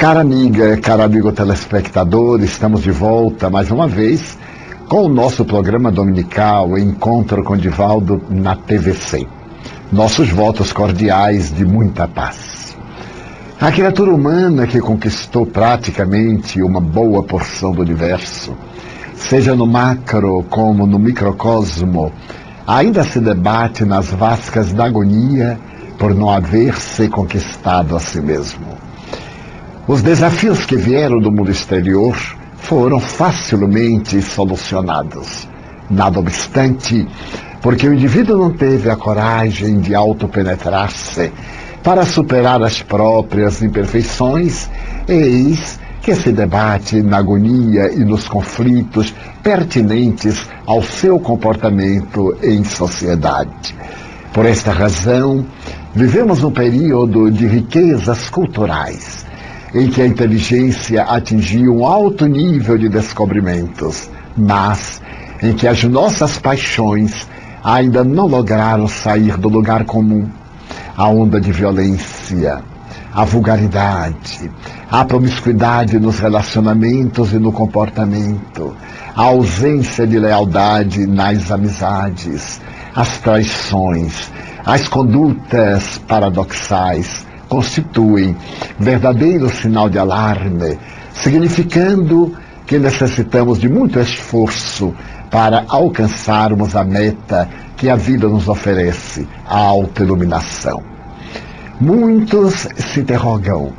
Cara amiga, caro amigo telespectador, estamos de volta mais uma vez com o nosso programa dominical Encontro com Divaldo na TVC. Nossos votos cordiais de muita paz. A criatura humana que conquistou praticamente uma boa porção do universo, seja no macro como no microcosmo, ainda se debate nas vascas da agonia por não haver se conquistado a si mesmo. Os desafios que vieram do mundo exterior foram facilmente solucionados. Nada obstante, porque o indivíduo não teve a coragem de autopenetrar-se para superar as próprias imperfeições, eis que se debate na agonia e nos conflitos pertinentes ao seu comportamento em sociedade. Por esta razão, vivemos um período de riquezas culturais, em que a inteligência atingiu um alto nível de descobrimentos, mas em que as nossas paixões ainda não lograram sair do lugar comum. A onda de violência, a vulgaridade, a promiscuidade nos relacionamentos e no comportamento, a ausência de lealdade nas amizades, as traições, as condutas paradoxais, constituem verdadeiro sinal de alarme, significando que necessitamos de muito esforço para alcançarmos a meta que a vida nos oferece, a autoiluminação. Muitos se interrogam: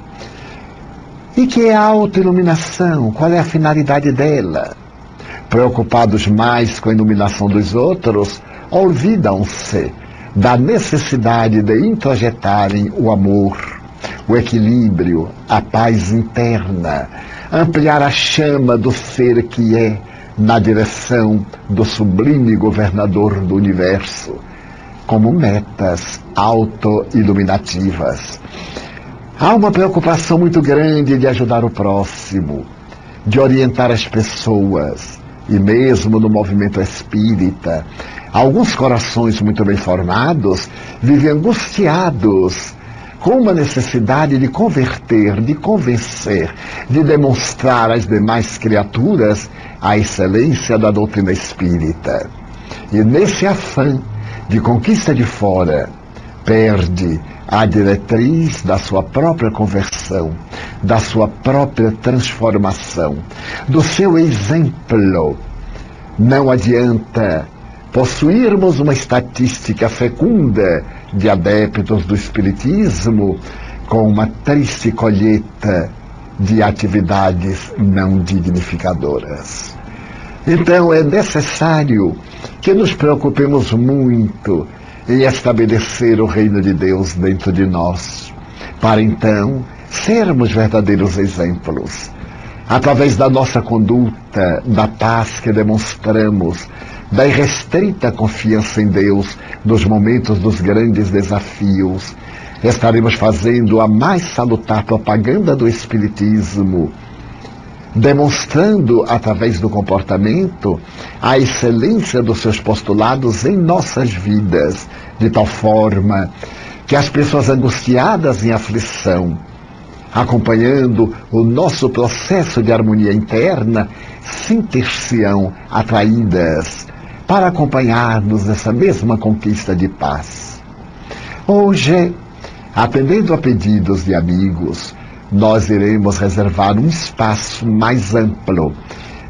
e que é a autoiluminação? Qual é a finalidade dela? Preocupados mais com a iluminação dos outros, olvidam-se da necessidade de introjetarem o amor, o equilíbrio, a paz interna, ampliar a chama do ser que é na direção do sublime governador do universo, como metas auto-iluminativas. Há uma preocupação muito grande de ajudar o próximo, de orientar as pessoas, e mesmo no movimento espírita, alguns corações muito bem formados vivem angustiados com uma necessidade de converter, de convencer, de demonstrar às demais criaturas a excelência da doutrina espírita. E nesse afã de conquista de fora, perde a diretriz da sua própria conversão, da sua própria transformação, do seu exemplo. Não adianta possuirmos uma estatística fecunda de adeptos do espiritismo com uma triste colheita de atividades não dignificadoras. Então é necessário que nos preocupemos muito em estabelecer o reino de Deus dentro de nós, para então sermos verdadeiros exemplos, através da nossa conduta, da paz que demonstramos, da irrestrita confiança em Deus nos momentos dos grandes desafios. Estaremos fazendo a mais salutar propaganda do Espiritismo, demonstrando através do comportamento a excelência dos seus postulados em nossas vidas, de tal forma que as pessoas angustiadas em aflição, acompanhando o nosso processo de harmonia interna, sentir-se-ão atraídas para acompanhar-nos nessa mesma conquista de paz. Hoje, atendendo a pedidos de amigos, nós iremos reservar um espaço mais amplo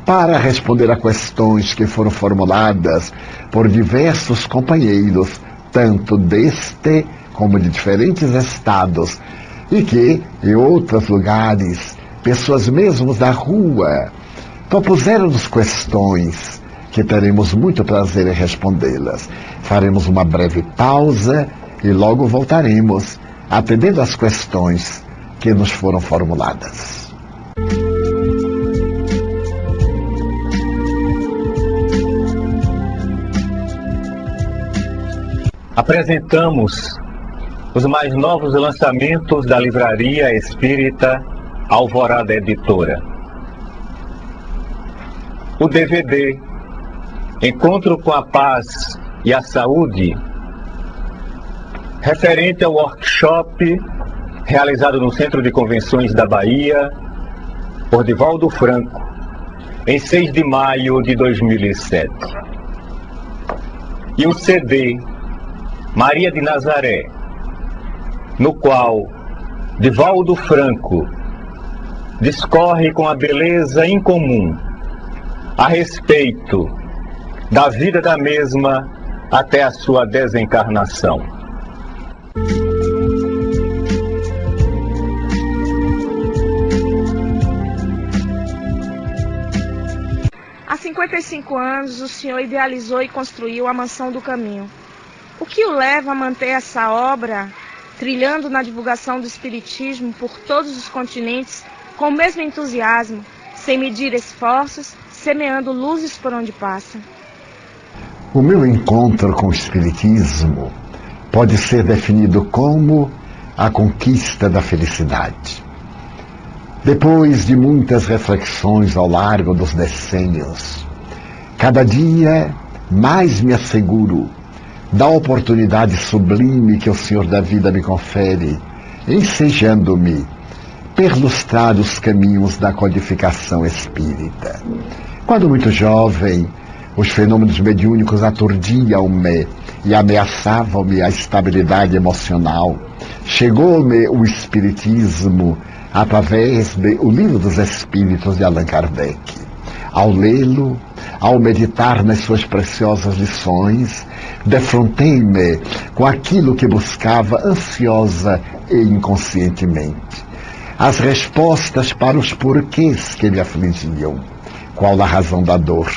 para responder a questões que foram formuladas por diversos companheiros, tanto deste como de diferentes estados, e que, em outros lugares, pessoas mesmo da rua propuseram-nos questões que teremos muito prazer em respondê-las. Faremos uma breve pausa e logo voltaremos, atendendo às questões que nos foram formuladas. Apresentamos os mais novos lançamentos da Livraria Espírita Alvorada Editora. O DVD Encontro com a Paz e a Saúde, referente ao workshop realizado no Centro de Convenções da Bahia, por Divaldo Franco, em 6 de maio de 2007. E o CD Maria de Nazaré, no qual Divaldo Franco discorre com a beleza incomum a respeito da vida da mesma até a sua desencarnação. Há 55 anos, o senhor idealizou e construiu a Mansão do Caminho. O que o leva a manter essa obra trilhando na divulgação do Espiritismo por todos os continentes com o mesmo entusiasmo, sem medir esforços, semeando luzes por onde passa? O meu encontro com o Espiritismo pode ser definido como a conquista da felicidade. Depois de muitas reflexões ao largo dos decênios, cada dia mais me asseguro da oportunidade sublime que o Senhor da vida me confere, ensejando-me perlustrar os caminhos da codificação espírita. Quando muito jovem, os fenômenos mediúnicos aturdiam-me e ameaçavam-me a estabilidade emocional. Chegou-me o Espiritismo através do Livro dos Espíritos de Allan Kardec. Ao lê-lo, ao meditar nas suas preciosas lições, defrontei-me com aquilo que buscava ansiosa e inconscientemente. As respostas para os porquês que me afligiam. Qual a razão da dor?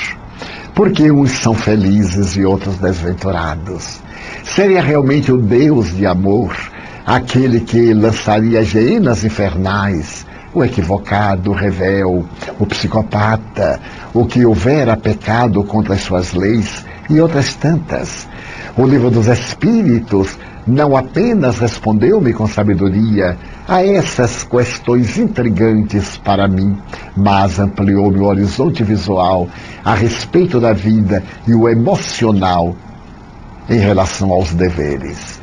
Por que uns são felizes e outros desventurados? Seria realmente o Deus de amor aquele que lançaria as hienas infernais, o equivocado, o revel, o psicopata, o que houvera pecado contra as suas leis e outras tantas? O Livro dos Espíritos não apenas respondeu-me com sabedoria a essas questões intrigantes para mim, mas ampliou meu horizonte visual a respeito da vida e o emocional em relação aos deveres.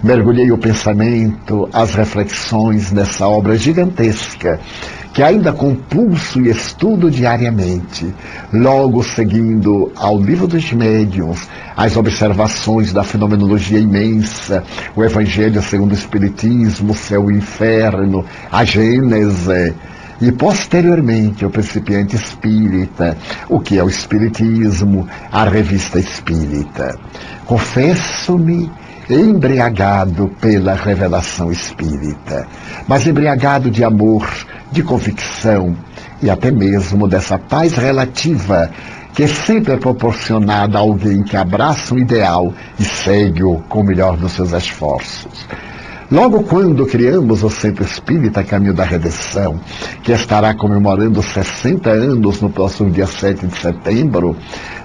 Mergulhei o pensamento, as reflexões nessa obra gigantesca, que ainda compulso e estudo diariamente, logo seguindo ao Livro dos Médiuns, as observações da fenomenologia imensa, o Evangelho segundo o Espiritismo, o Céu e o Inferno, a Gênese, e posteriormente o Principiante Espírita, o que é o Espiritismo, a Revista Espírita. Confesso-me embriagado pela revelação espírita, mas embriagado de amor, de convicção e até mesmo dessa paz relativa que sempre é proporcionada a alguém que abraça um ideal e segue-o com o melhor dos seus esforços. Logo quando criamos o Centro Espírita Caminho da Redenção, que estará comemorando 60 anos no próximo dia 7 de setembro,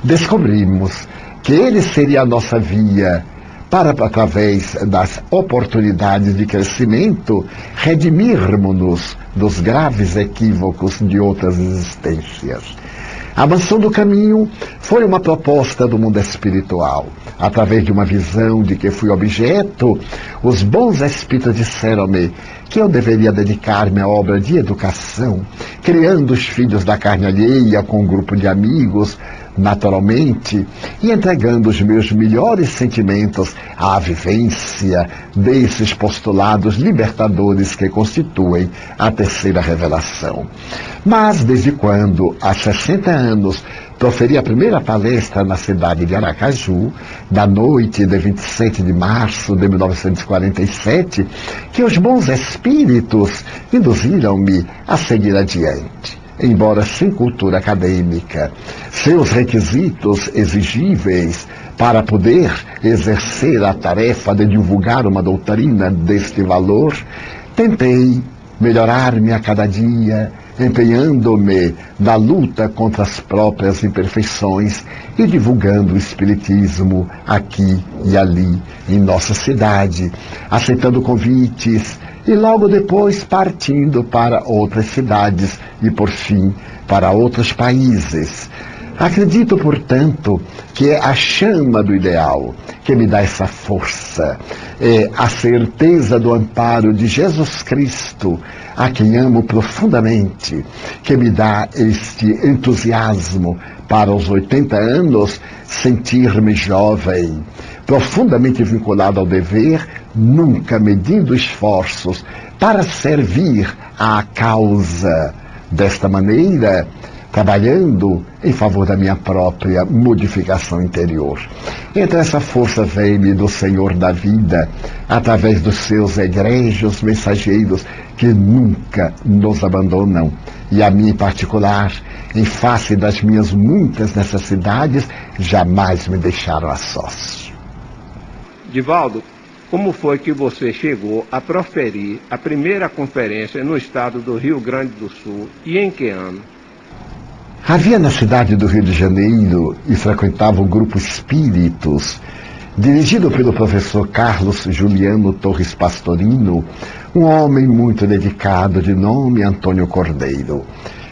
descobrimos que ele seria a nossa via para, através das oportunidades de crescimento, redimirmos-nos dos graves equívocos de outras existências. A Mansão do Caminho foi uma proposta do mundo espiritual. Através de uma visão de que fui objeto, os bons espíritos disseram-me que eu deveria dedicar-me à obra de educação, criando os filhos da carne alheia com um grupo de amigos, naturalmente, e entregando os meus melhores sentimentos à vivência desses postulados libertadores que constituem a terceira revelação. Mas desde quando, há 60 anos, proferi a primeira palestra na cidade de Aracaju, na noite de 27 de março de 1947, que os bons espíritos induziram-me a seguir adiante. Embora sem cultura acadêmica, seus requisitos exigíveis para poder exercer a tarefa de divulgar uma doutrina deste valor, tentei melhorar-me a cada dia, empenhando-me na luta contra as próprias imperfeições e divulgando o Espiritismo aqui e ali em nossa cidade, aceitando convites e logo depois partindo para outras cidades e, por fim, para outros países. Acredito, portanto, que é a chama do ideal que me dá essa força, é a certeza do amparo de Jesus Cristo, a quem amo profundamente, que me dá este entusiasmo para os 80 anos sentir-me jovem, profundamente vinculado ao dever, nunca medindo esforços para servir à causa. Desta maneira, trabalhando em favor da minha própria modificação interior. Então essa força vem-me do Senhor da vida, através dos seus egrégios mensageiros que nunca nos abandonam. E a mim em particular, em face das minhas muitas necessidades, jamais me deixaram a sós. Divaldo, como foi que você chegou a proferir a primeira conferência no estado do Rio Grande do Sul e em que ano? Havia na cidade do Rio de Janeiro e frequentava o grupo Espíritos, dirigido pelo professor Carlos Juliano Torres Pastorino, um homem muito dedicado de nome Antônio Cordeiro.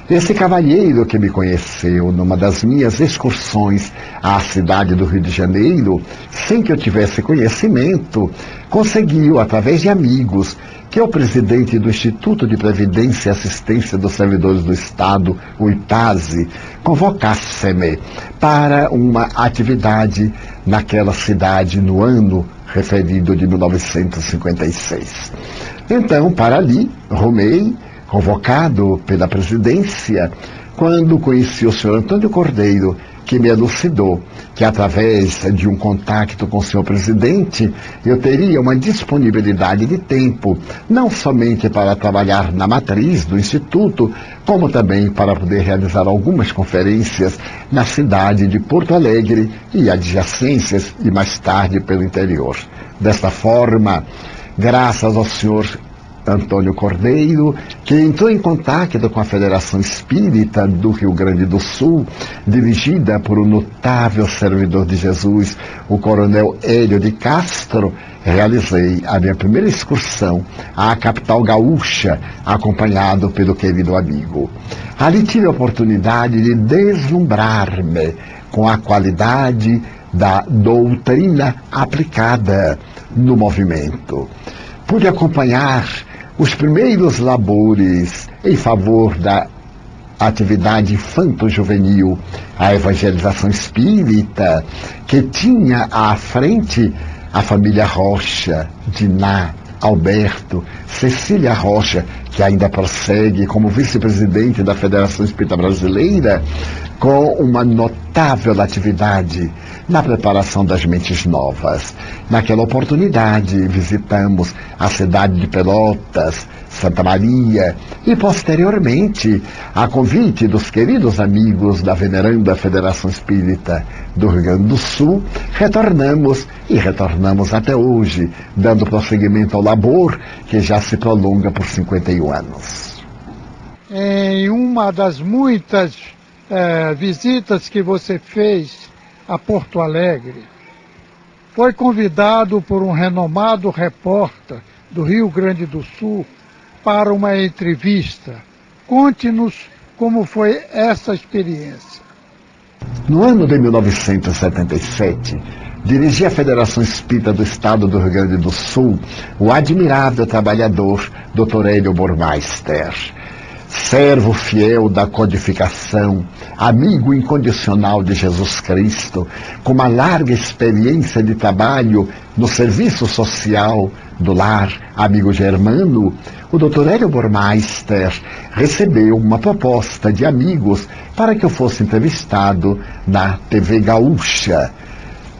Esse cavalheiro que me conheceu numa das minhas excursões à cidade do Rio de Janeiro, sem que eu tivesse conhecimento, conseguiu, através de amigos, que o presidente do Instituto de Previdência e Assistência dos Servidores do Estado, o IPASE, convocasse-me para uma atividade naquela cidade no ano referido de 1956. Então, para ali, rumei, convocado pela presidência, quando conheci o senhor Antônio Cordeiro, que me elucidou que, através de um contato com o senhor presidente, eu teria uma disponibilidade de tempo, não somente para trabalhar na matriz do Instituto, como também para poder realizar algumas conferências na cidade de Porto Alegre e adjacências, e mais tarde pelo interior. Desta forma, graças ao senhor Antônio Cordeiro, que entrou em contato com a Federação Espírita do Rio Grande do Sul, dirigida por um notável servidor de Jesus, o coronel Hélio de Castro, realizei a minha primeira excursão à capital gaúcha, acompanhado pelo querido amigo. Ali tive a oportunidade de deslumbrar-me com a qualidade da doutrina aplicada no movimento. Pude acompanhar os primeiros labores em favor da atividade infanto-juvenil, a evangelização espírita, que tinha à frente a família Rocha, Diná, Alberto, Cecília Rocha, que ainda prossegue como vice-presidente da Federação Espírita Brasileira, com uma notável atividade na preparação das mentes novas. Naquela oportunidade, visitamos a cidade de Pelotas, Santa Maria e, posteriormente, a convite dos queridos amigos da veneranda Federação Espírita do Rio Grande do Sul, retornamos até hoje, dando prosseguimento ao labor que já se prolonga por 51 anos. Em uma das muitas visitas que você fez a Porto Alegre, foi convidado por um renomado repórter do Rio Grande do Sul para uma entrevista. Conte-nos como foi essa experiência. No ano de 1977, dirigi a Federação Espírita do Estado do Rio Grande do Sul o admirável trabalhador Dr. Hélio Burmeister, servo fiel da codificação, amigo incondicional de Jesus Cristo, com uma larga experiência de trabalho no serviço social do lar amigo germano. O Dr. Hélio Burmeister recebeu uma proposta de amigos para que eu fosse entrevistado na TV Gaúcha.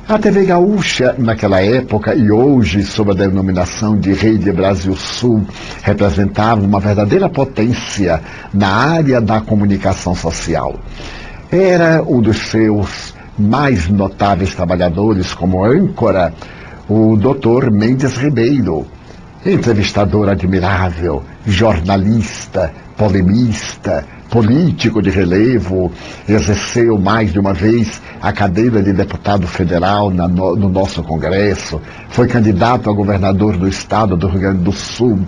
A TV Gaúcha, naquela época e hoje, sob a denominação de Rede Brasil Sul, representava uma verdadeira potência na área da comunicação social. Era um dos seus mais notáveis trabalhadores como âncora, o Dr. Mendes Ribeiro, entrevistador admirável, jornalista, polemista, político de relevo, exerceu mais de uma vez a cadeira de deputado federal no nosso Congresso, foi candidato a governador do estado do Rio Grande do Sul,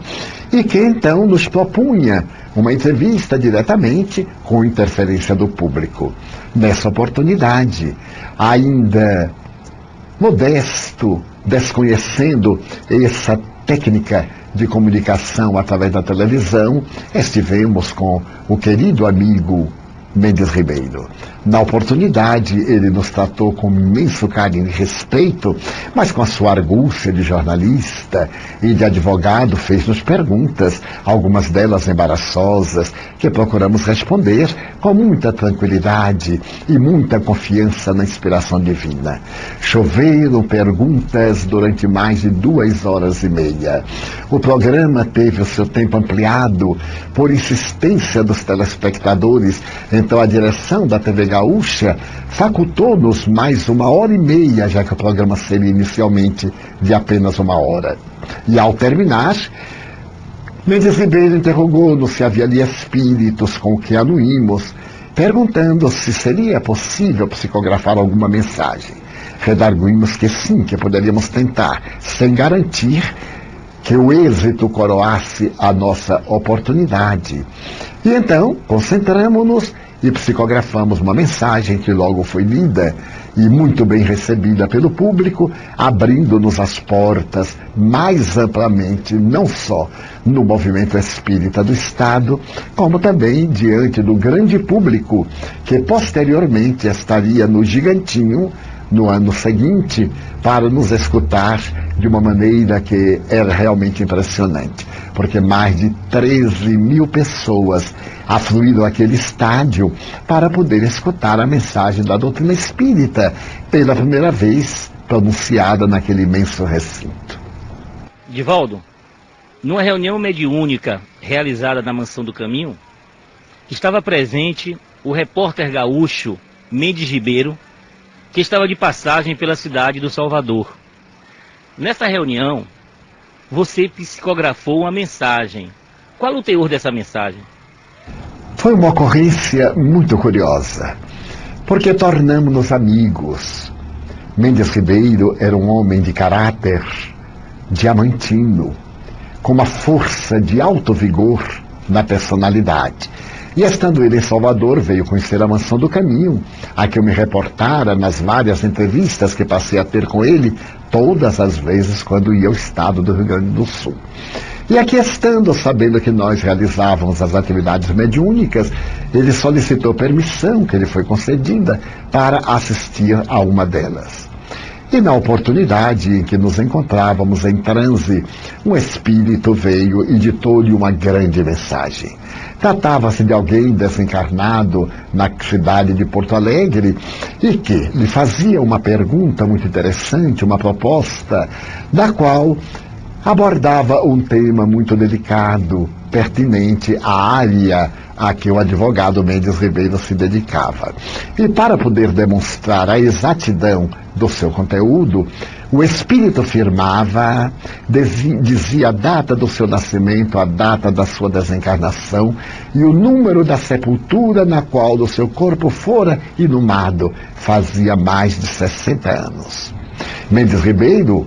e que então nos propunha uma entrevista diretamente com interferência do público. Nessa oportunidade, ainda modesto, desconhecendo essa técnica de comunicação através da televisão, estivemos com o querido amigo Mendes Ribeiro. Na oportunidade, ele nos tratou com imenso carinho e respeito, mas com a sua argúcia de jornalista e de advogado fez-nos perguntas, algumas delas embaraçosas, que procuramos responder com muita tranquilidade e muita confiança na inspiração divina. Choveram perguntas durante mais de 2 horas e meia. O programa teve o seu tempo ampliado por insistência dos telespectadores, então a direção da TV Gaúcha facultou-nos mais 1 hora e meia, já que o programa seria inicialmente de apenas 1 hora. E ao terminar, Mendes Ribeiro interrogou-nos se havia ali espíritos com que anuímos, perguntando se seria possível psicografar alguma mensagem. Redarguimos que sim, que poderíamos tentar, sem garantir que o êxito coroasse a nossa oportunidade. E então, concentramos-nos e psicografamos uma mensagem que logo foi lida e muito bem recebida pelo público, abrindo-nos as portas mais amplamente, não só no movimento espírita do Estado, como também diante do grande público que posteriormente estaria no Gigantinho no ano seguinte para nos escutar de uma maneira que era realmente impressionante, porque mais de 13.000 pessoas afluíram àquele estádio para poder escutar a mensagem da doutrina espírita pela primeira vez pronunciada naquele imenso recinto. Divaldo, numa reunião mediúnica realizada na Mansão do Caminho, estava presente o repórter gaúcho Mendes Ribeiro, que estava de passagem pela cidade do Salvador. Nessa reunião, você psicografou uma mensagem. Qual o teor dessa mensagem? Foi uma ocorrência muito curiosa, porque tornamos-nos amigos. Mendes Ribeiro era um homem de caráter diamantino, com uma força de alto vigor na personalidade. E estando ele em Salvador, veio conhecer a Mansão do Caminho, a que eu me reportara nas várias entrevistas que passei a ter com ele, todas as vezes quando ia ao estado do Rio Grande do Sul. E aqui estando, sabendo que nós realizávamos as atividades mediúnicas, ele solicitou permissão, que lhe foi concedida, para assistir a uma delas. E na oportunidade em que nos encontrávamos em transe, um espírito veio e ditou-lhe uma grande mensagem. Tratava-se de alguém desencarnado na cidade de Porto Alegre e que lhe fazia uma pergunta muito interessante, uma proposta, da qual abordava um tema muito delicado, pertinente à área a que o advogado Mendes Ribeiro se dedicava. E para poder demonstrar a exatidão do seu conteúdo, o espírito afirmava, dizia a data do seu nascimento, a data da sua desencarnação e o número da sepultura na qual o seu corpo fora inumado, fazia mais de 60 anos. Mendes Ribeiro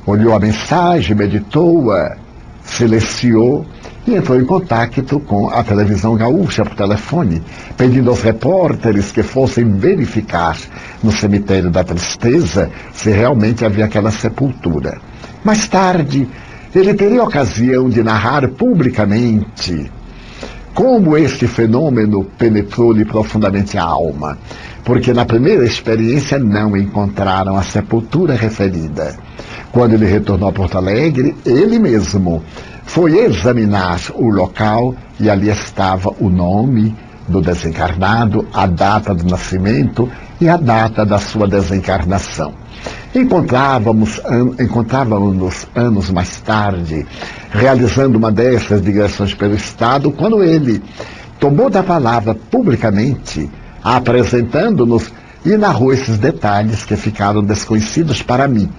olhou a mensagem, meditou-a, silenciou e entrou em contato com a televisão gaúcha por telefone, pedindo aos repórteres que fossem verificar no cemitério da Tristeza se realmente havia aquela sepultura. Mais tarde, ele teria ocasião de narrar publicamente como este fenômeno penetrou-lhe profundamente a alma, porque na primeira experiência não encontraram a sepultura referida. Quando ele retornou a Porto Alegre, ele mesmo foi examinar o local e ali estava o nome do desencarnado, a data do nascimento e a data da sua desencarnação. Encontrávamos-nos anos mais tarde, realizando uma dessas digressões pelo Estado, quando ele tomou da palavra publicamente, apresentando-nos e narrou esses detalhes que ficaram desconhecidos para mim,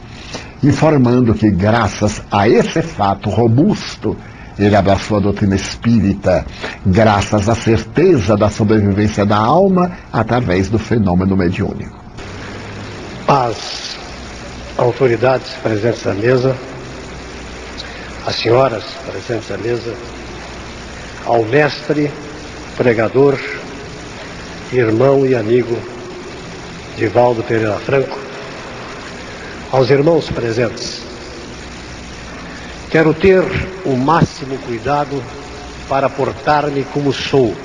informando que, graças a esse fato robusto, Ele abraçou a doutrina espírita graças à certeza da sobrevivência da alma através do fenômeno mediúnico. As autoridades presentes à mesa, as senhoras presentes à mesa, ao mestre, pregador, irmão e amigo Divaldo Pereira Franco, aos irmãos presentes. Quero ter o máximo cuidado para portar-me como sou,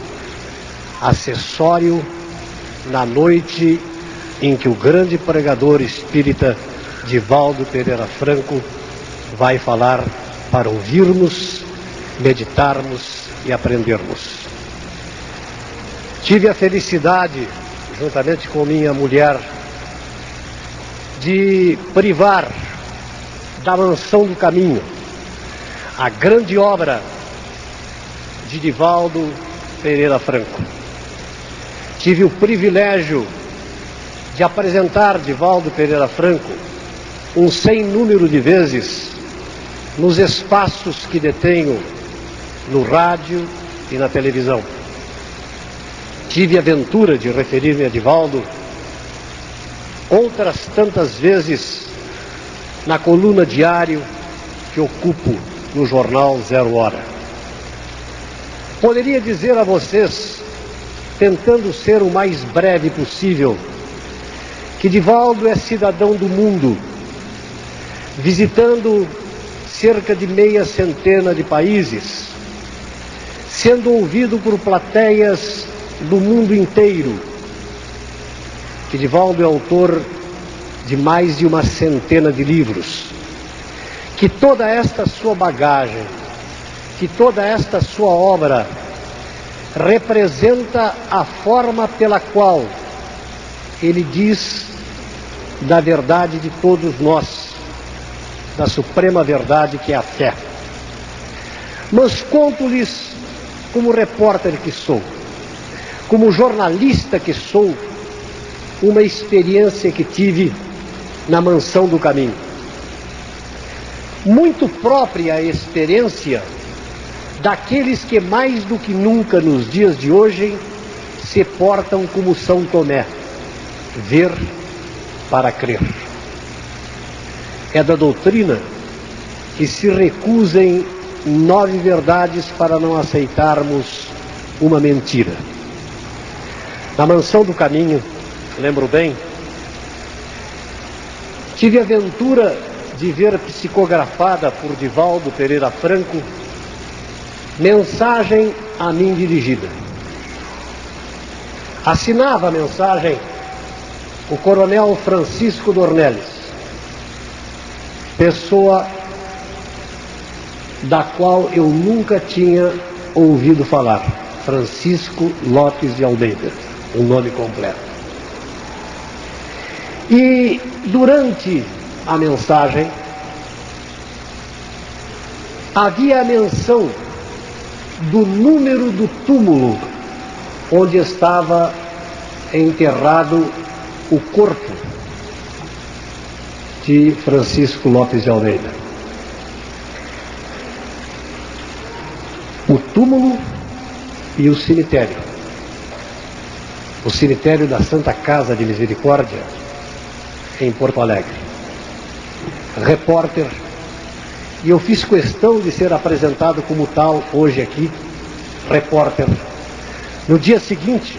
acessório na noite em que o grande pregador espírita Divaldo Pereira Franco vai falar para ouvirmos, meditarmos e aprendermos. Tive a felicidade, juntamente com minha mulher, de privar da Mansão do Caminho, a grande obra de Divaldo Pereira Franco. Tive o privilégio de apresentar Divaldo Pereira Franco um sem número de vezes nos espaços que detenho no rádio e na televisão. Tive a aventura de referir-me a Divaldo outras tantas vezes na coluna diário que ocupo no jornal Zero Hora. Poderia dizer a vocês, tentando ser o mais breve possível, que Divaldo é cidadão do mundo, visitando cerca de meia centena de países, sendo ouvido por plateias do mundo inteiro, que Divaldo é autor de mais de uma centena de livros, que toda esta sua bagagem, que toda esta sua obra representa a forma pela qual ele diz da verdade de todos nós, da suprema verdade que é a fé. Mas conto-lhes, como repórter que sou, como jornalista que sou, uma experiência que tive na Mansão do Caminho. Muito própria a experiência daqueles que mais do que nunca nos dias de hoje se portam como São Tomé, ver para crer. É da doutrina que se recusem 9 verdades para não aceitarmos uma mentira. Na Mansão do Caminho, lembro bem, tive a aventura de ver psicografada por Divaldo Pereira Franco mensagem a mim dirigida. Assinava a mensagem o coronel Francisco Dornelles, pessoa da qual eu nunca tinha ouvido falar, Francisco Lopes de Almeida, o nome completo. E durante a mensagem havia a menção do número do túmulo onde estava enterrado o corpo de Francisco Lopes de Almeida. O túmulo e o cemitério. O cemitério da Santa Casa de Misericórdia, em Porto Alegre. Repórter, e eu fiz questão de ser apresentado como tal hoje aqui, repórter. No dia seguinte,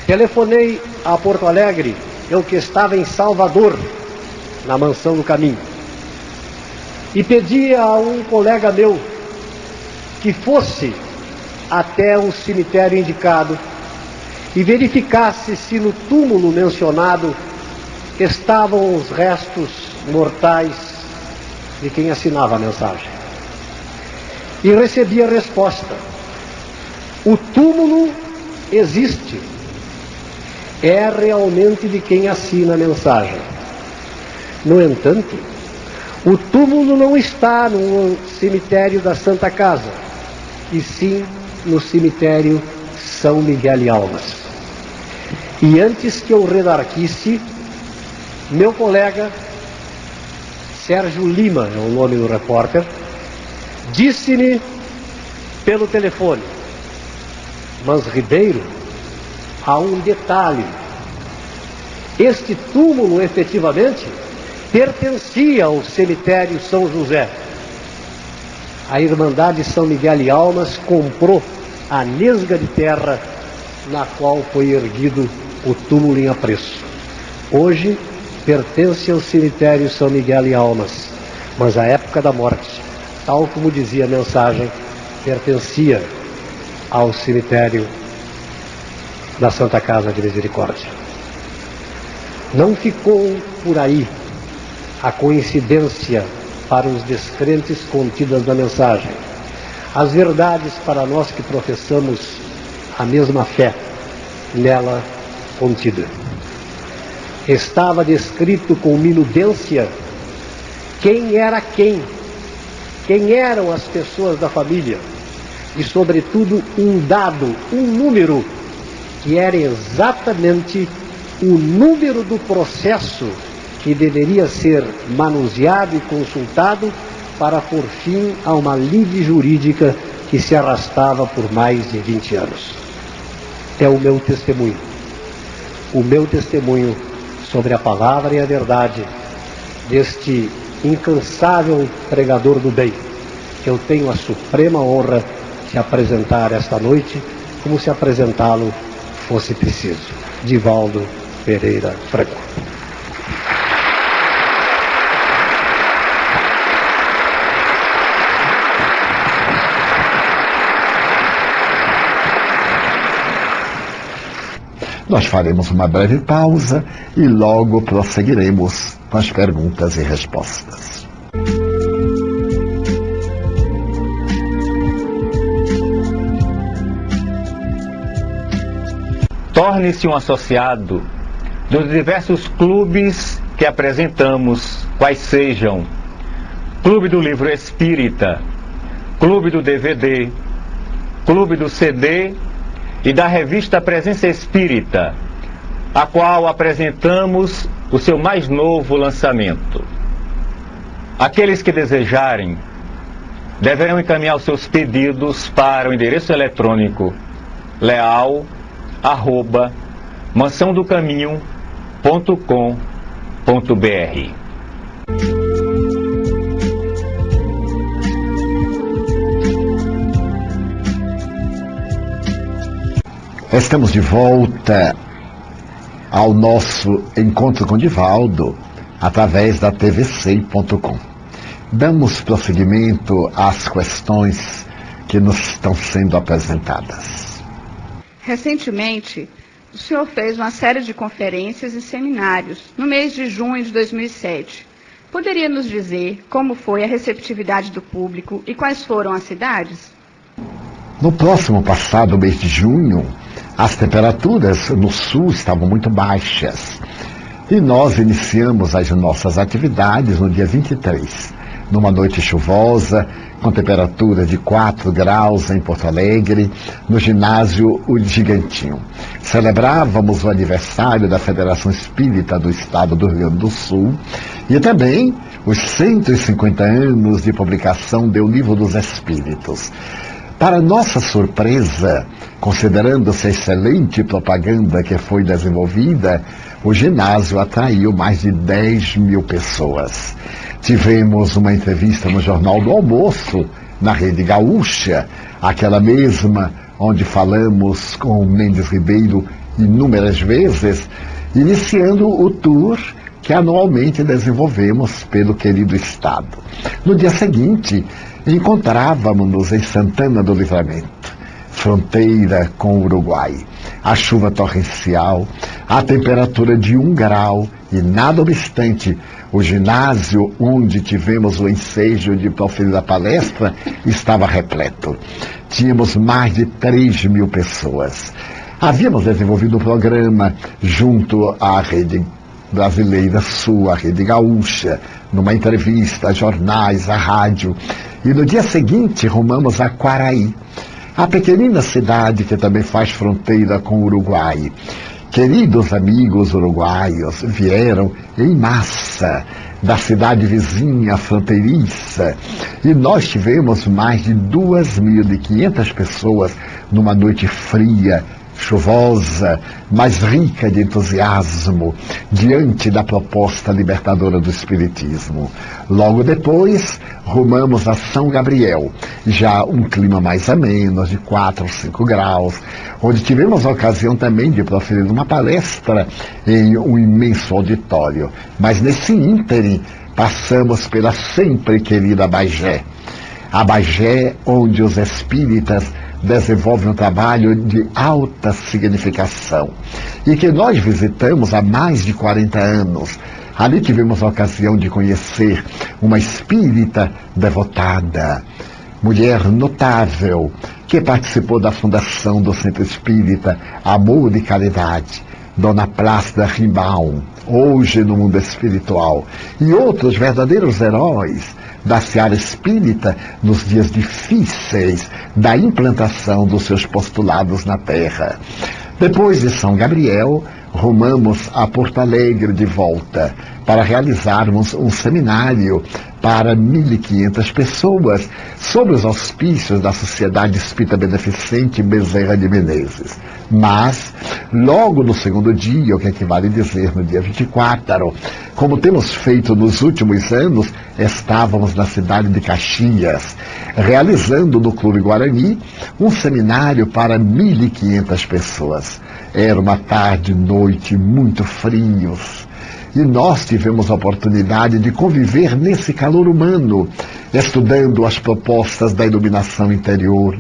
telefonei a Porto Alegre, eu que estava em Salvador, na Mansão do Caminho, e pedi a um colega meu que fosse até o cemitério indicado e verificasse se no túmulo mencionado estavam os restos mortais de quem assinava a mensagem. E recebi a resposta: o túmulo existe, é realmente de quem assina a mensagem. No entanto, o túmulo não está no cemitério da Santa Casa, e sim no cemitério São Miguel e Almas. E antes que eu redarguisse, meu colega Sérgio Lima, é o nome do repórter, Disse-me pelo telefone: mas Ribeiro, há um detalhe. Este túmulo, efetivamente, pertencia ao cemitério São José. A Irmandade São Miguel e Almas comprou a nesga de terra na qual foi erguido o túmulo em apreço. Hoje pertence ao cemitério São Miguel e Almas, mas à época da morte, tal como dizia a mensagem, pertencia ao cemitério da Santa Casa de Misericórdia. Não ficou por aí a coincidência para os descrentes contidas na mensagem. As verdades para nós que professamos a mesma fé nela contida. Estava descrito com minudência quem era quem eram as pessoas da família e, sobretudo, um dado, um número, que era exatamente o número do processo que deveria ser manuseado e consultado para pôr fim a uma lide jurídica que se arrastava por mais de 20 anos. É o meu testemunho sobre a palavra e a verdade deste incansável pregador do bem, que eu tenho a suprema honra de apresentar esta noite, como se apresentá-lo fosse preciso. Divaldo Pereira Franco. Nós faremos uma breve pausa e logo prosseguiremos com as perguntas e respostas. Torne-se um associado dos diversos clubes que apresentamos, quais sejam Clube do Livro Espírita, Clube do DVD, Clube do CD e da revista Presença Espírita, a qual apresentamos o seu mais novo lançamento. Aqueles que desejarem deverão encaminhar os seus pedidos para o endereço eletrônico leal@mansãodocaminho.com.br. Estamos de volta ao nosso encontro com Divaldo através da tvc.com. Damos prosseguimento às questões que nos estão sendo apresentadas. Recentemente, o senhor fez uma série de conferências e seminários no mês de junho de 2007. Poderia nos dizer como foi a receptividade do público e quais foram as cidades? No próximo passado mês de junho, as temperaturas no sul estavam muito baixas e nós iniciamos as nossas atividades no dia 23, numa noite chuvosa, com temperatura de 4 graus em Porto Alegre, no ginásio O Gigantinho. Celebrávamos o aniversário da Federação Espírita do Estado do Rio Grande do Sul e também os 150 anos de publicação do Livro dos Espíritos. Para nossa surpresa, considerando-se a excelente propaganda que foi desenvolvida, o ginásio atraiu mais de 10 mil pessoas. Tivemos uma entrevista no Jornal do Almoço, na Rede Gaúcha, aquela mesma onde falamos com Mendes Ribeiro inúmeras vezes, iniciando o tour que anualmente desenvolvemos pelo querido Estado. No dia seguinte, encontrávamos-nos em Santana do Livramento, fronteira com o Uruguai. A chuva torrencial, a temperatura de 1 grau e, nada obstante, o ginásio onde tivemos o ensejo de proferir a palestra estava repleto. Tínhamos mais de 3 mil pessoas. Havíamos desenvolvido o programa junto à Rede Brasileira Sul, a Rede Gaúcha, numa entrevista a jornais, a rádio. E no dia seguinte rumamos a Quaraí, a pequenina cidade que também faz fronteira com o Uruguai. Queridos amigos uruguaios vieram em massa da cidade vizinha fronteiriça e nós tivemos mais de 2.500 pessoas numa noite fria, chuvosa, mas rica de entusiasmo, diante da proposta libertadora do Espiritismo. Logo depois, rumamos a São Gabriel, já um clima mais ameno, de 4 ou 5 graus, onde tivemos a ocasião também de proferir uma palestra em um imenso auditório. Mas nesse ínterim, passamos pela sempre querida Bagé. A Bagé, onde os espíritas desenvolve um trabalho de alta significação e que nós visitamos há mais de 40 anos. Ali tivemos a ocasião de conhecer uma espírita devotada, mulher notável, que participou da fundação do Centro Espírita Amor e Caridade, Dona Plácida Rimbaum, hoje no mundo espiritual, e outros verdadeiros heróis da seara espírita nos dias difíceis da implantação dos seus postulados na Terra. Depois de São Gabriel, rumamos a Porto Alegre de volta para realizarmos um seminário para 1.500 pessoas sob os auspícios da Sociedade Espírita Beneficente Bezerra de Menezes. Mas, logo no segundo dia, o que equivale a dizer no dia 24, como temos feito nos últimos anos, estávamos na cidade de Caxias, realizando no Clube Guarani um seminário para 1.500 pessoas. Era uma tarde e noite muito frios, e nós tivemos a oportunidade de conviver nesse calor humano, estudando as propostas da iluminação interior,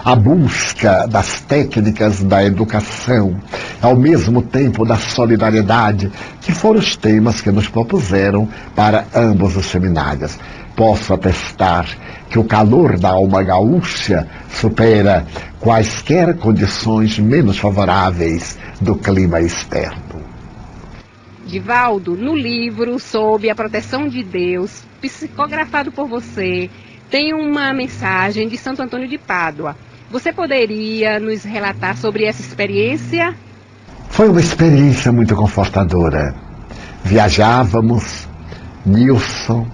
a busca das técnicas da educação, ao mesmo tempo da solidariedade, que foram os temas que nos propuseram para ambos os seminários. Posso atestar que o calor da alma gaúcha supera quaisquer condições menos favoráveis do clima externo. Divaldo, no livro Sob a Proteção de Deus, psicografado por você, tem uma mensagem de Santo Antônio de Pádua. Você poderia nos relatar sobre essa experiência? Foi uma experiência muito confortadora. Viajávamos, Nilson,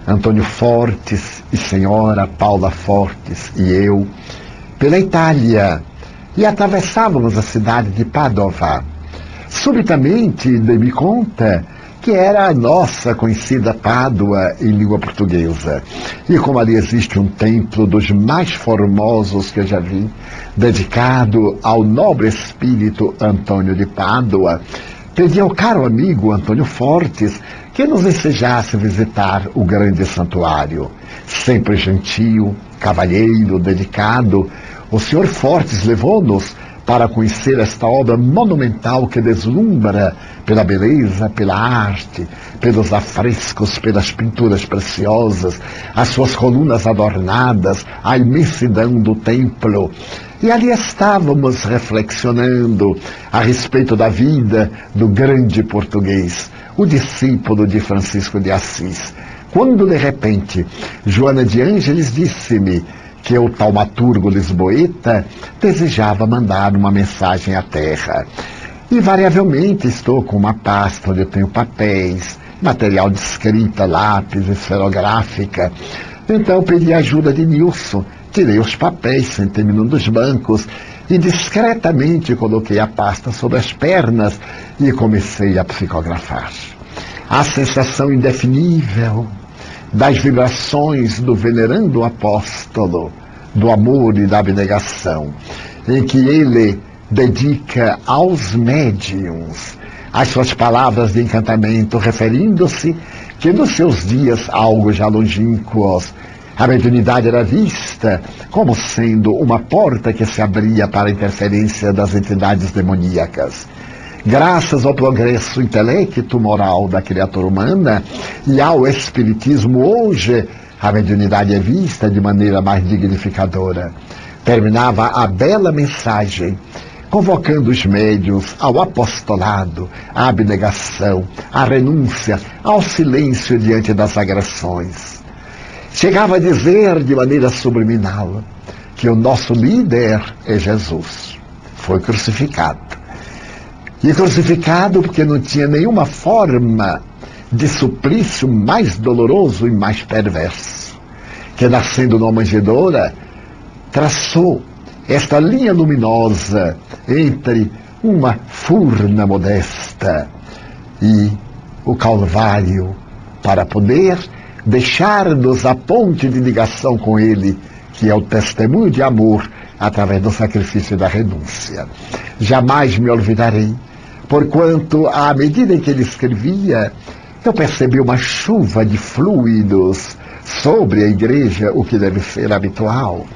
Antônio Fortes e senhora Paula Fortes e eu, pela Itália, e atravessávamos a cidade de Padova. Subitamente dei-me conta que era a nossa conhecida Pádua em língua portuguesa. E como ali existe um templo dos mais formosos que eu já vi, dedicado ao nobre espírito Antônio de Pádua, pedi ao caro amigo Antônio Fortes que nos ensejasse visitar o grande santuário. Sempre gentil, cavalheiro, dedicado, o senhor Fortes levou-nos para conhecer esta obra monumental que deslumbra pela beleza, pela arte, pelos afrescos, pelas pinturas preciosas, as suas colunas adornadas, a imensidão do templo. E ali estávamos reflexionando a respeito da vida do grande português, o discípulo de Francisco de Assis, quando de repente Joana de Ângeles disse-me que o taumaturgo lisboeta desejava mandar uma mensagem à Terra. Invariavelmente estou com uma pasta onde eu tenho papéis, material de escrita, lápis, esferográfica. Então pedi a ajuda de Nilson, tirei os papéis, sentei-me num dos bancos e discretamente coloquei a pasta sobre as pernas e comecei a psicografar. A sensação indefinível das vibrações do venerando apóstolo, do amor e da abnegação, em que ele dedica aos médiuns as suas palavras de encantamento, referindo-se que nos seus dias algo já longínquos, a mediunidade era vista como sendo uma porta que se abria para a interferência das entidades demoníacas. Graças ao progresso intelecto-moral da criatura humana e ao espiritismo, hoje a mediunidade é vista de maneira mais dignificadora. Terminava a bela mensagem convocando os médiuns ao apostolado, à abnegação, à renúncia, ao silêncio diante das agressões. Chegava a dizer de maneira subliminal que o nosso líder é Jesus, foi crucificado. E crucificado porque não tinha nenhuma forma de suplício mais doloroso e mais perverso, que nascendo numa manjedoura, traçou esta linha luminosa entre uma furna modesta e o Calvário, para poder deixar-nos a ponte de ligação com Ele, que é o testemunho de amor através do sacrifício da renúncia. Jamais me olvidarei, porquanto, à medida em que ele escrevia, eu percebi uma chuva de fluidos sobre a igreja, o que deve ser habitual,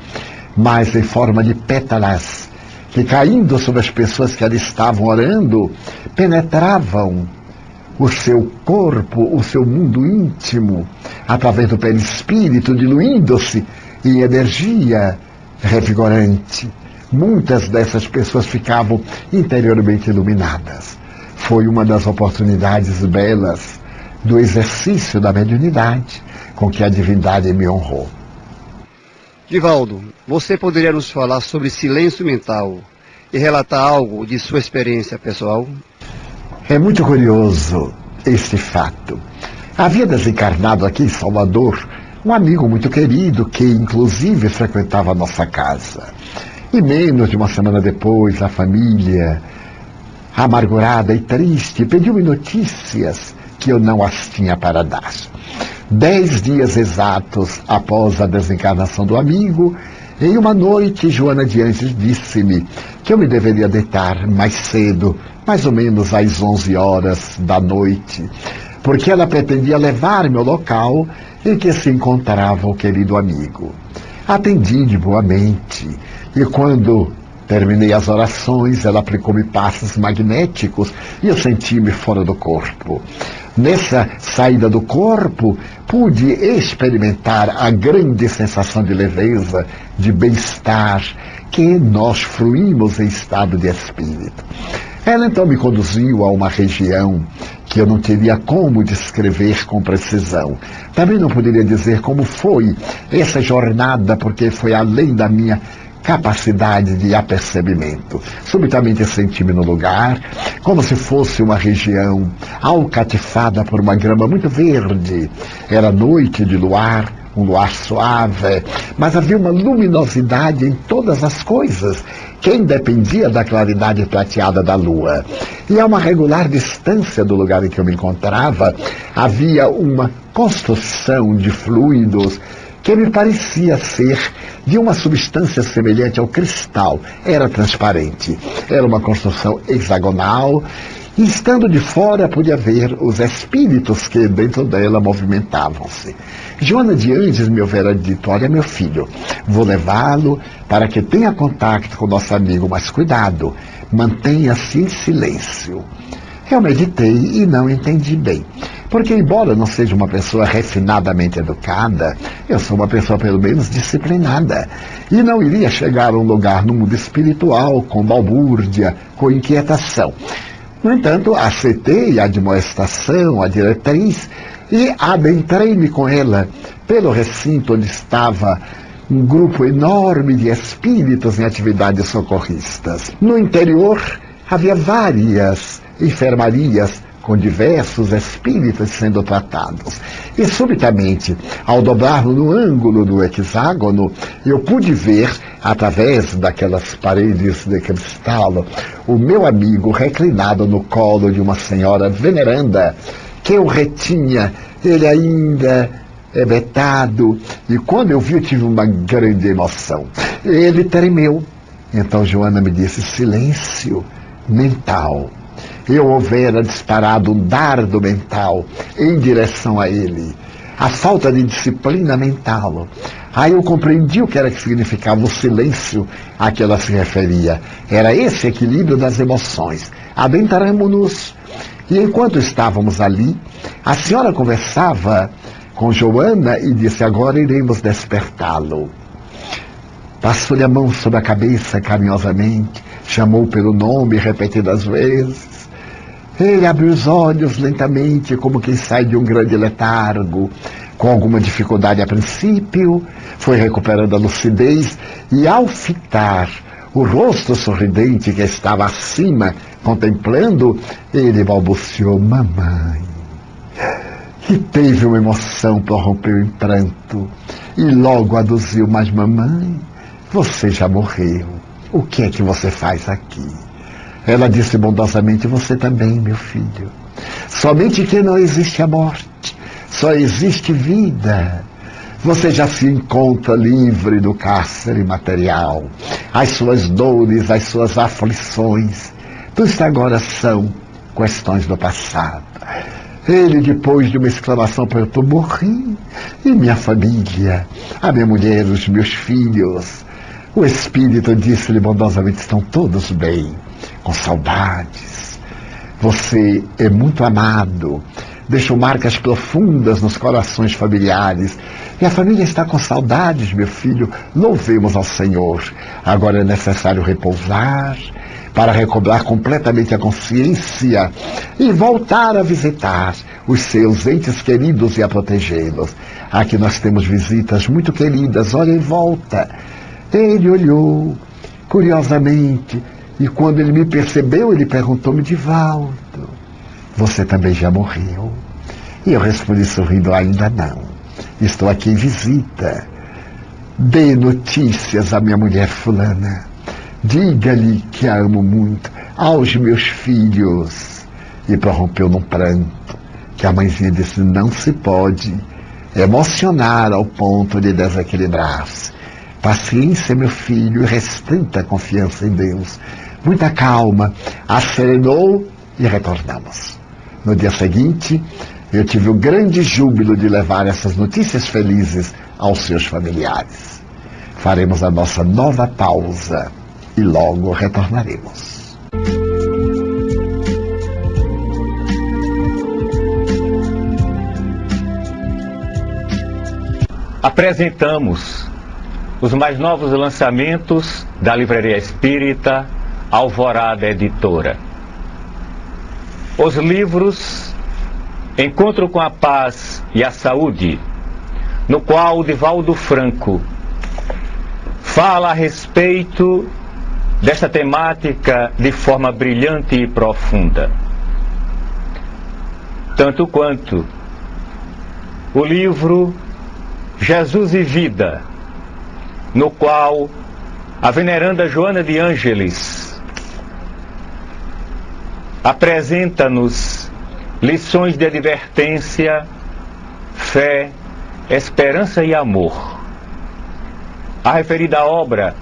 mas em forma de pétalas, que caindo sobre as pessoas que ali estavam orando, penetravam o seu corpo, o seu mundo íntimo, através do perispírito, diluindo-se em energia revigorante. Muitas dessas pessoas ficavam interiormente iluminadas. Foi uma das oportunidades belas do exercício da mediunidade com que a divindade me honrou. Divaldo, você poderia nos falar sobre silêncio mental e relatar algo de sua experiência pessoal? É muito curioso este fato. Havia desencarnado aqui em Salvador um amigo muito querido que inclusive frequentava a nossa casa. E menos de uma semana depois, a família, amargurada e triste, pediu-me notícias que eu não as tinha para dar. 10 dias exatos após a desencarnação do amigo, em uma noite, Joana de Anjos disse-me que eu me deveria deitar mais cedo, mais ou menos às 11 horas da noite, porque ela pretendia levar-me ao local em que se encontrava o querido amigo. Atendi-lhe boamente, e quando terminei as orações, ela aplicou-me passes magnéticos e eu senti-me fora do corpo. Nessa saída do corpo, pude experimentar a grande sensação de leveza, de bem-estar, que nós fruímos em estado de espírito. Ela então me conduziu a uma região que eu não teria como descrever com precisão. Também não poderia dizer como foi essa jornada, porque foi além da minha capacidade de apercebimento. Subitamente senti-me no lugar, como se fosse uma região alcatifada por uma grama muito verde. Era noite de luar, um luar suave, mas havia uma luminosidade em todas as coisas, que independia da claridade prateada da lua. E a uma regular distância do lugar em que eu me encontrava, havia uma construção de fluidos que me parecia ser de uma substância semelhante ao cristal. Era transparente, era uma construção hexagonal, e estando de fora podia ver os espíritos que dentro dela movimentavam-se. Joana de Anjos me houvera dito: olha, meu filho, vou levá-lo para que tenha contato com nosso amigo, mas cuidado, mantenha-se em silêncio. Eu meditei e não entendi bem, porque embora não seja uma pessoa refinadamente educada, eu sou uma pessoa pelo menos disciplinada, e não iria chegar a um lugar no mundo espiritual com balbúrdia, com inquietação. No entanto, aceitei a admoestação, a diretriz, e adentrei-me com ela pelo recinto onde estava um grupo enorme de espíritos em atividades socorristas. No interior havia várias enfermarias com diversos espíritos sendo tratados. E subitamente, ao dobrar no ângulo do hexágono, eu pude ver, através daquelas paredes de cristal, o meu amigo reclinado no colo de uma senhora veneranda, que eu retinha, ele ainda hebetado, e quando eu vi, eu tive uma grande emoção. Ele tremeu. Então Joana me disse: silêncio mental. Eu houvera disparado um dardo mental em direção a ele. A falta de disciplina mental. Aí eu compreendi o que era que significava o silêncio a que ela se referia. Era esse equilíbrio das emoções. Adentramos-nos, e enquanto estávamos ali, a senhora conversava com Joana e disse: agora iremos despertá-lo. Passou-lhe a mão sobre a cabeça carinhosamente, chamou pelo nome repetidas vezes. Ele abriu os olhos lentamente, como quem sai de um grande letargo, com alguma dificuldade a princípio, foi recuperando a lucidez, e ao fitar o rosto sorridente que estava acima contemplando, ele balbuciou: mamãe. E teve uma emoção, prorrompeu em pranto. E logo aduziu: mas mamãe, você já morreu. O que é que você faz aqui? Ela disse bondosamente: você também, meu filho. Somente que não existe a morte, só existe vida. Você já se encontra livre do cárcere material. As suas dores, as suas aflições, tudo isso agora são questões do passado. Ele, depois de uma exclamação, perguntou: morri? E minha família? A minha mulher, os meus filhos? O espírito disse-lhe bondosamente: estão todos bem, com saudades. Você é muito amado, deixou marcas profundas nos corações familiares. E a família está com saudades, meu filho. Louvemos ao Senhor. Agora é necessário repousar para recobrar completamente a consciência e voltar a visitar os seus entes queridos e a protegê-los. Aqui nós temos visitas muito queridas. Olha em volta. Ele olhou curiosamente e quando ele me percebeu, ele perguntou-me: Divaldo, você também já morreu? E eu respondi sorrindo: ainda não. Estou aqui em visita. Dê notícias à minha mulher fulana. Diga-lhe que a amo muito, aos meus filhos. E prorrompeu num pranto, que a mãezinha disse: não se pode emocionar ao ponto de desequilibrar-se. Paciência, meu filho, e restrita confiança em Deus. Muita calma. Acerenou e retornamos. No dia seguinte, eu tive o grande júbilo de levar essas notícias felizes aos seus familiares. Faremos a nossa nova pausa e logo retornaremos. Apresentamos os mais novos lançamentos da Livraria Espírita Alvorada Editora. Os livros Encontro com a Paz e a Saúde, no qual Divaldo Franco fala a respeito desta temática de forma brilhante e profunda. Tanto quanto o livro Jesus e Vida, no qual a veneranda Joana de Ângeles apresenta-nos lições de advertência, fé, esperança e amor. A referida obra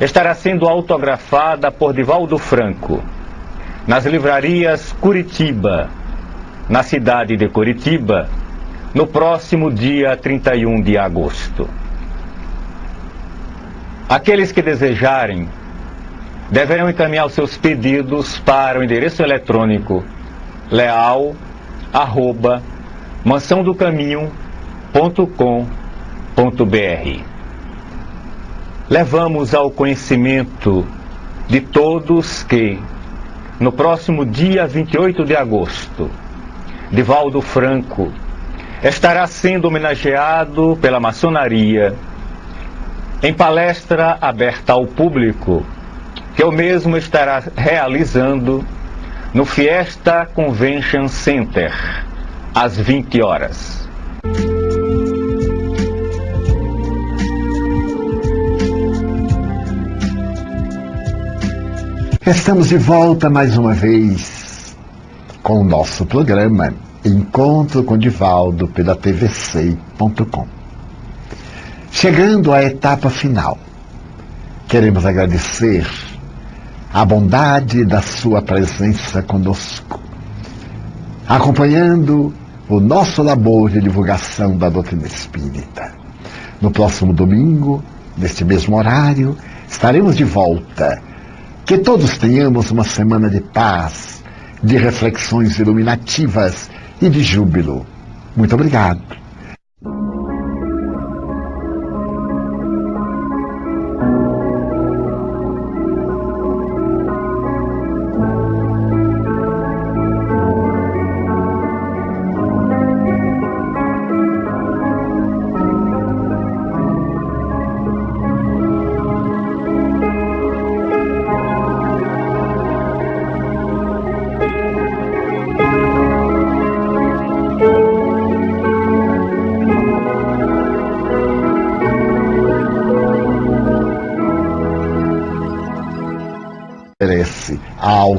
estará sendo autografada por Divaldo Franco nas livrarias Curitiba, na cidade de Curitiba, no próximo dia 31 de agosto. Aqueles que desejarem deverão encaminhar os seus pedidos para o endereço eletrônico leal@mansãodocaminho.com.br. Levamos ao conhecimento de todos que, no próximo dia 28 de agosto, Divaldo Franco estará sendo homenageado pela maçonaria em palestra aberta ao público, que o mesmo estará realizando no Fiesta Convention Center, às 20 horas. Estamos de volta mais uma vez com o nosso programa Encontro com Divaldo pela tvc.com. Chegando à etapa final, queremos agradecer a bondade da sua presença conosco, acompanhando o nosso labor de divulgação da doutrina espírita. No próximo domingo, neste mesmo horário, estaremos de volta. Que todos tenhamos uma semana de paz, de reflexões iluminativas e de júbilo. Muito obrigado.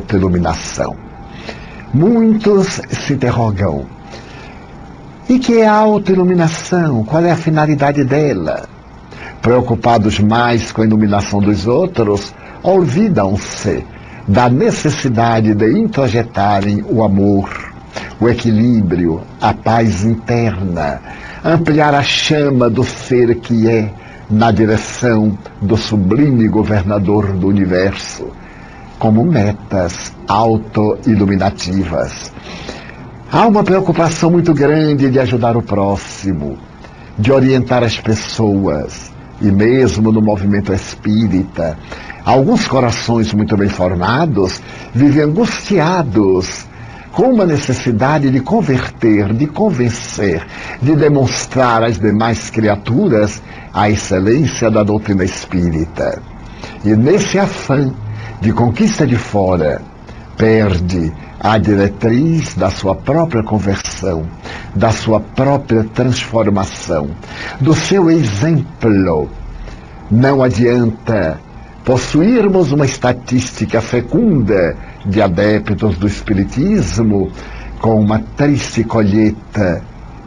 autoiluminação. Muitos se interrogam: e que é a autoiluminação? Qual é a finalidade dela? Preocupados mais com a iluminação dos outros, olvidam-se da necessidade de introjetarem o amor, o equilíbrio, a paz interna, ampliar a chama do ser que é na direção do sublime governador do universo, como metas autoiluminativas. Há uma preocupação muito grande de ajudar o próximo, de orientar as pessoas, e mesmo no movimento espírita, alguns corações muito bem formados vivem angustiados com uma necessidade de converter, de convencer, de demonstrar às demais criaturas a excelência da doutrina espírita. E nesse afã de conquista de fora, perde a diretriz da sua própria conversão, da sua própria transformação, do seu exemplo. Não adianta possuirmos uma estatística fecunda de adeptos do Espiritismo com uma triste colheita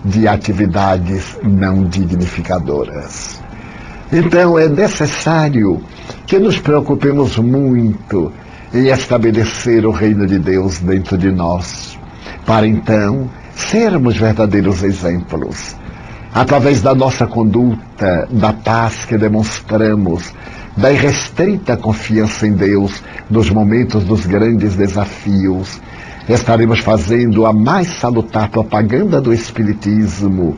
de atividades não dignificadoras. Então é necessário que nos preocupemos muito em estabelecer o reino de Deus dentro de nós, para então sermos verdadeiros exemplos, através da nossa conduta, da paz que demonstramos, da irrestrita confiança em Deus nos momentos dos grandes desafios. Estaremos fazendo a mais salutar propaganda do Espiritismo,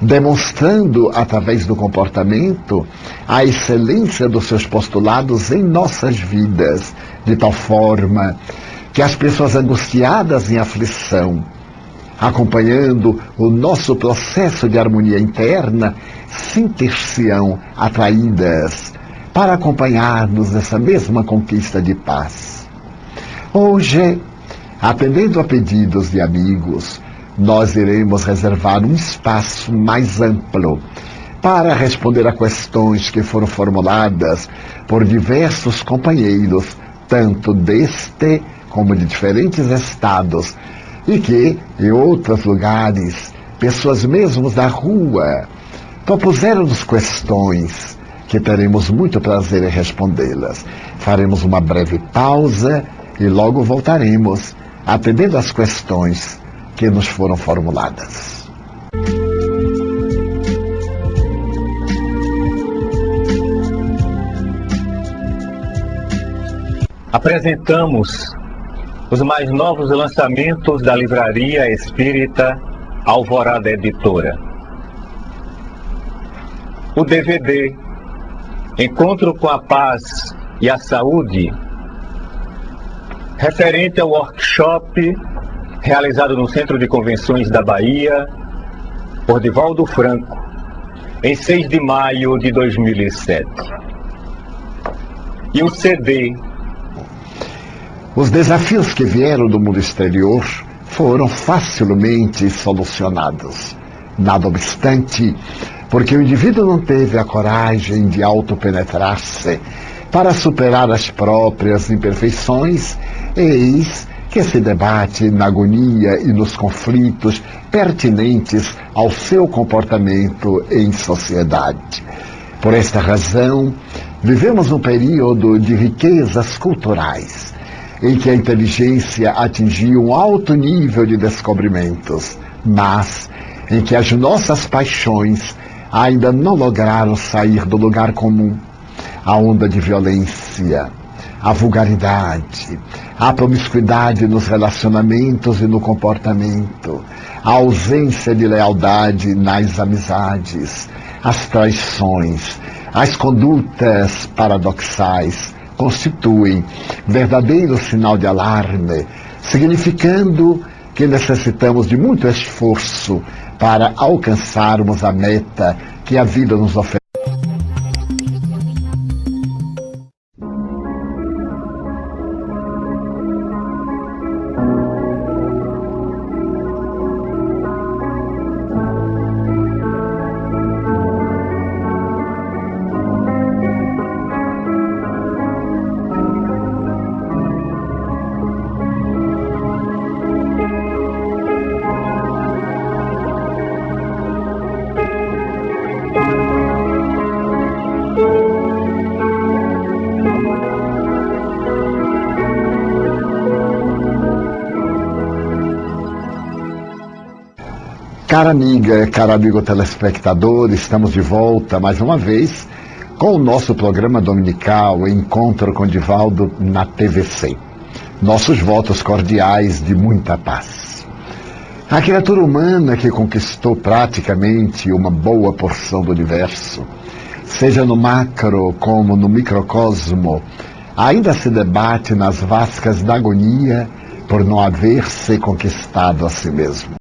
demonstrando através do comportamento a excelência dos seus postulados em nossas vidas, de tal forma que as pessoas angustiadas em aflição, acompanhando o nosso processo de harmonia interna, sentir-se-ão atraídas para acompanhar-nos nessa mesma conquista de paz. Hoje, atendendo a pedidos de amigos, nós iremos reservar um espaço mais amplo para responder a questões que foram formuladas por diversos companheiros, tanto deste como de diferentes estados, e que, em outros lugares, pessoas mesmo da rua propuseram-nos questões que teremos muito prazer em respondê-las. Faremos uma breve pausa e logo voltaremos, atendendo às questões que nos foram formuladas. Apresentamos os mais novos lançamentos da Livraria Espírita Alvorada Editora. O DVD Encontro com a Paz e a Saúde, referente ao workshop realizado no Centro de Convenções da Bahia, por Divaldo Franco, em 6 de maio de 2007. E o CD. Os desafios que vieram do mundo exterior foram facilmente solucionados. Nada obstante, porque o indivíduo não teve a coragem de autopenetrar-se para superar as próprias imperfeições, eis que se debate na agonia e nos conflitos pertinentes ao seu comportamento em sociedade. Por esta razão, vivemos um período de riquezas culturais, em que a inteligência atingiu um alto nível de descobrimentos, mas em que as nossas paixões ainda não lograram sair do lugar comum. A onda de violência, a vulgaridade, a promiscuidade nos relacionamentos e no comportamento, a ausência de lealdade nas amizades, as traições, as condutas paradoxais constituem verdadeiro sinal de alarme, significando que necessitamos de muito esforço para alcançarmos a meta que a vida nos oferece. Cara amiga, caro amigo telespectador, estamos de volta mais uma vez com o nosso programa dominical Encontro com Divaldo na TVC. Nossos votos cordiais de muita paz. A criatura humana que conquistou praticamente uma boa porção do universo, seja no macro como no microcosmo, ainda se debate nas vascas da agonia por não haver se conquistado a si mesmo.